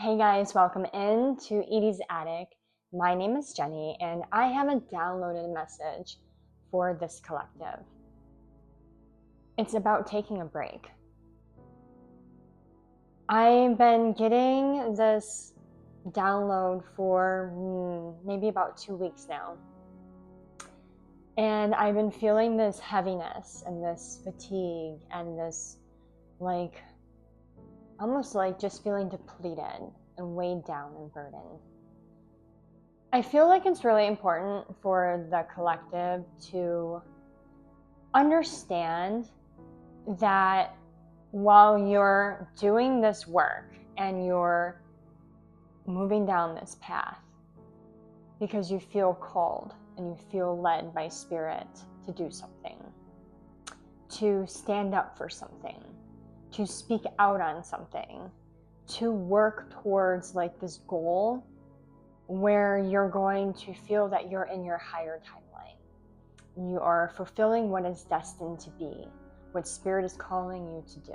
Hey guys, welcome in to Edie's Attic. My name is Jenny, and I have a downloaded message for this collective. It's about taking a break. I've been getting this download for maybe about 2 weeks now. And I've been feeling this heaviness and this fatigue and this almost like just feeling depleted and weighed down and burdened. I feel like it's really important for the collective to understand that while you're doing this work and you're moving down this path because you feel called and you feel led by spirit to do something, to stand up for something, to speak out on something, to work towards this goal where you're going to feel that you're in your higher timeline. You are fulfilling what is destined to be, what Spirit is calling you to do.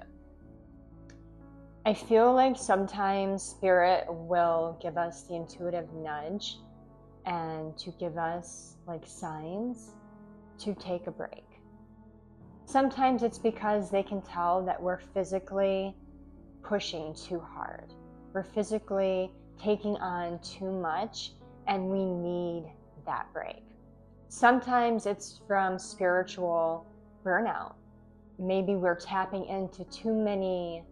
I feel like sometimes Spirit will give us the intuitive nudge and to give us signs to take a break. Sometimes it's because they can tell that we're physically pushing too hard. We're physically taking on too much and we need that break. Sometimes it's from spiritual burnout. Maybe we're tapping into too many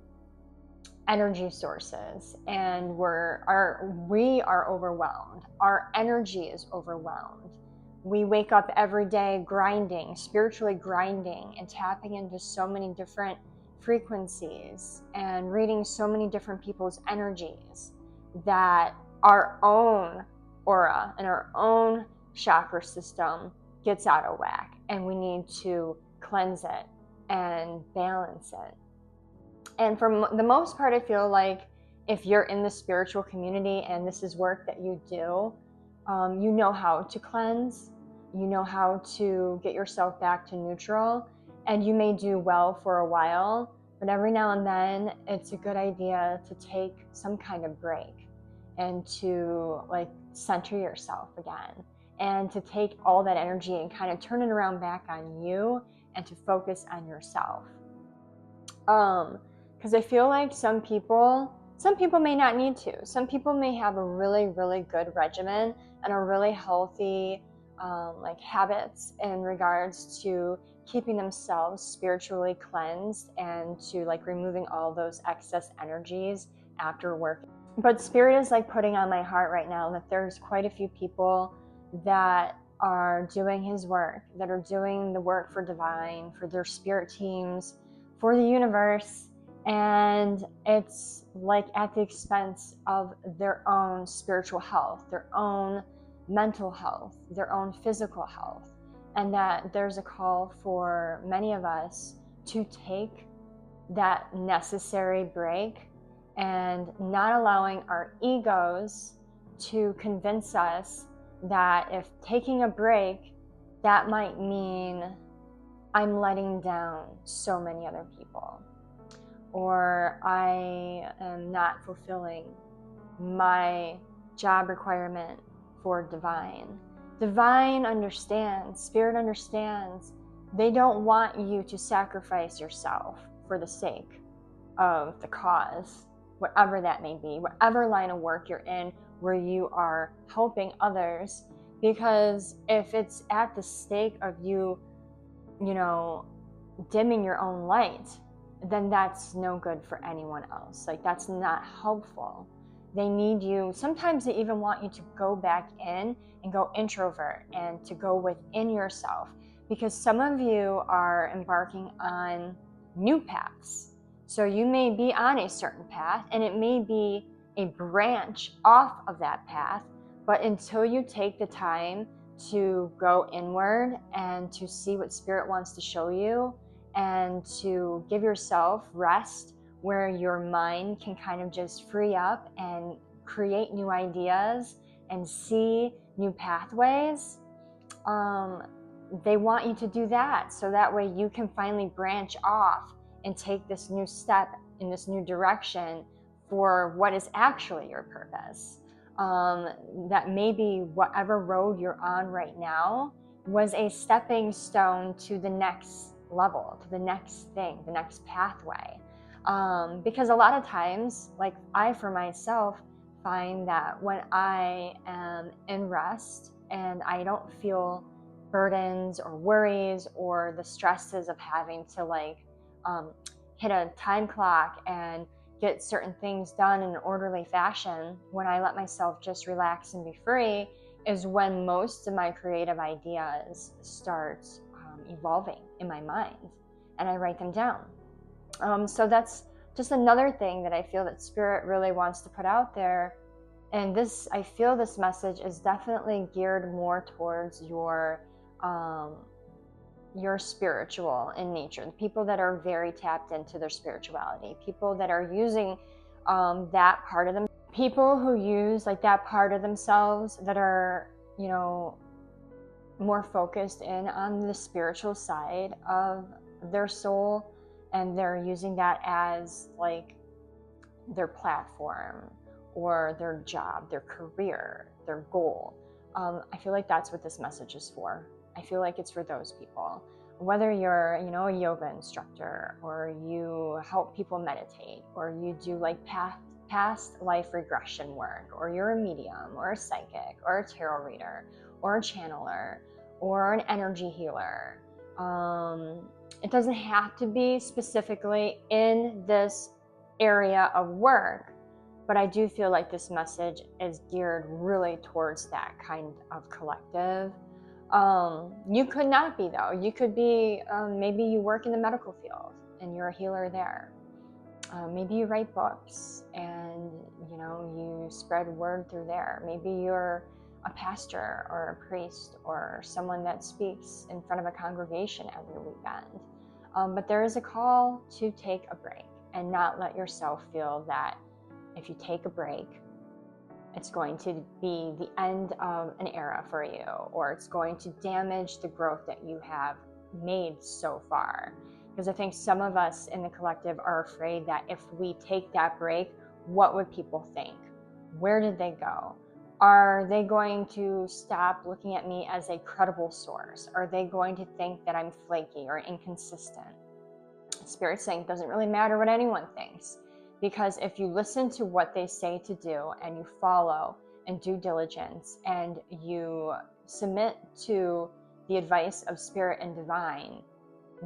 energy sources and we are overwhelmed. Our energy is overwhelmed. We wake up every day grinding, spiritually grinding and tapping into so many different frequencies and reading so many different people's energies that our own aura and our own chakra system gets out of whack, and we need to cleanse it and balance it. And for the most part, I feel like if you're in the spiritual community and this is work that you do, you know how to cleanse, you know how to get yourself back to neutral, and you may do well for a while, but every now and then it's a good idea to take some kind of break and to center yourself again and to take all that energy and kind of turn it around back on you and to focus on yourself. Because I feel like some people may not need to. Some people may have a really, really good regimen and a really healthy habits in regards to keeping themselves spiritually cleansed and to removing all those excess energies after work. But Spirit is putting on my heart right now that there's quite a few people that are doing His work, that are doing the work for Divine, for their spirit teams, for the universe, and it's at the expense of their own spiritual health, their own mental health, their own physical health, and that there's a call for many of us to take that necessary break and not allowing our egos to convince us that if taking a break, that might mean I'm letting down so many other people, or I am not fulfilling my job requirement for Divine. Divine understands, Spirit understands. They don't want you to sacrifice yourself for the sake of the cause, whatever that may be, whatever line of work you're in where you are helping others. Because if it's at the stake of you dimming your own light, then that's no good for anyone else. That's not helpful. They need you. Sometimes they even want you to go back in and go introvert and to go within yourself, because some of you are embarking on new paths. So you may be on a certain path and it may be a branch off of that path, but until you take the time to go inward and to see what Spirit wants to show you and to give yourself rest where your mind can kind of just free up and create new ideas and see new pathways, they want you to do that so that way you can finally branch off and take this new step in this new direction for what is actually your purpose. That maybe whatever road you're on right now was a stepping stone to the next level, to the next thing, the next pathway. Because a lot of times, like I for myself find that when I am in rest and I don't feel burdens or worries or the stresses of having to hit a time clock and get certain things done in an orderly fashion, when I let myself just relax and be free, is when most of my creative ideas start evolving in my mind, and I write them down. So that's just another thing that I feel that Spirit really wants to put out there. And I feel this message is definitely geared more towards your spiritual in nature, the people that are very tapped into their spirituality, people that are using that part of them, people who use like that part of themselves that are, more focused in on the spiritual side of their soul, and they're using that as like their platform or their job, their career, their goal. I feel like that's what this message is for. I feel like it's for those people. Whether you're, a yoga instructor, or you help people meditate, or you do like past life regression work, or you're a medium, or a psychic, or a tarot reader, or a channeler, or an energy healer. It doesn't have to be specifically in this area of work, but I do feel like this message is geared really towards that kind of collective. You could not be, though. You could be, maybe you work in the medical field and you're a healer there. Maybe you write books and, you spread word through there. Maybe you're a pastor or a priest or someone that speaks in front of a congregation every weekend. But there is a call to take a break and not let yourself feel that if you take a break, it's going to be the end of an era for you, or it's going to damage the growth that you have made so far. Because I think some of us in the collective are afraid that if we take that break, what would people think? Where did they go? Are they going to stop looking at me as a credible source? Are they going to think that I'm flaky or inconsistent? Spirit's saying it doesn't really matter what anyone thinks. Because if you listen to what they say to do and you follow and due diligence and you submit to the advice of Spirit and Divine,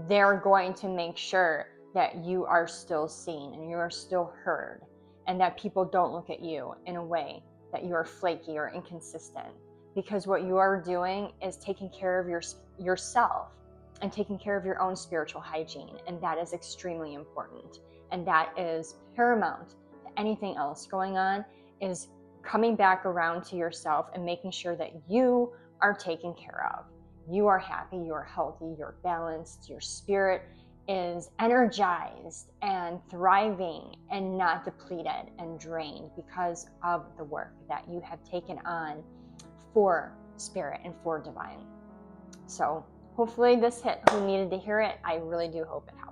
they're going to make sure that you are still seen and you are still heard, and that people don't look at you in a way that you are flaky or inconsistent. Because what you are doing is taking care of yourself and taking care of your own spiritual hygiene, and that is extremely important. And that is paramount to anything else going on, is coming back around to yourself and making sure that you are taken care of. You are happy, you're healthy, you're balanced, your spirit is energized and thriving and not depleted and drained because of the work that you have taken on for Spirit and for Divine. So hopefully this hit who needed to hear it. I really do hope it helped.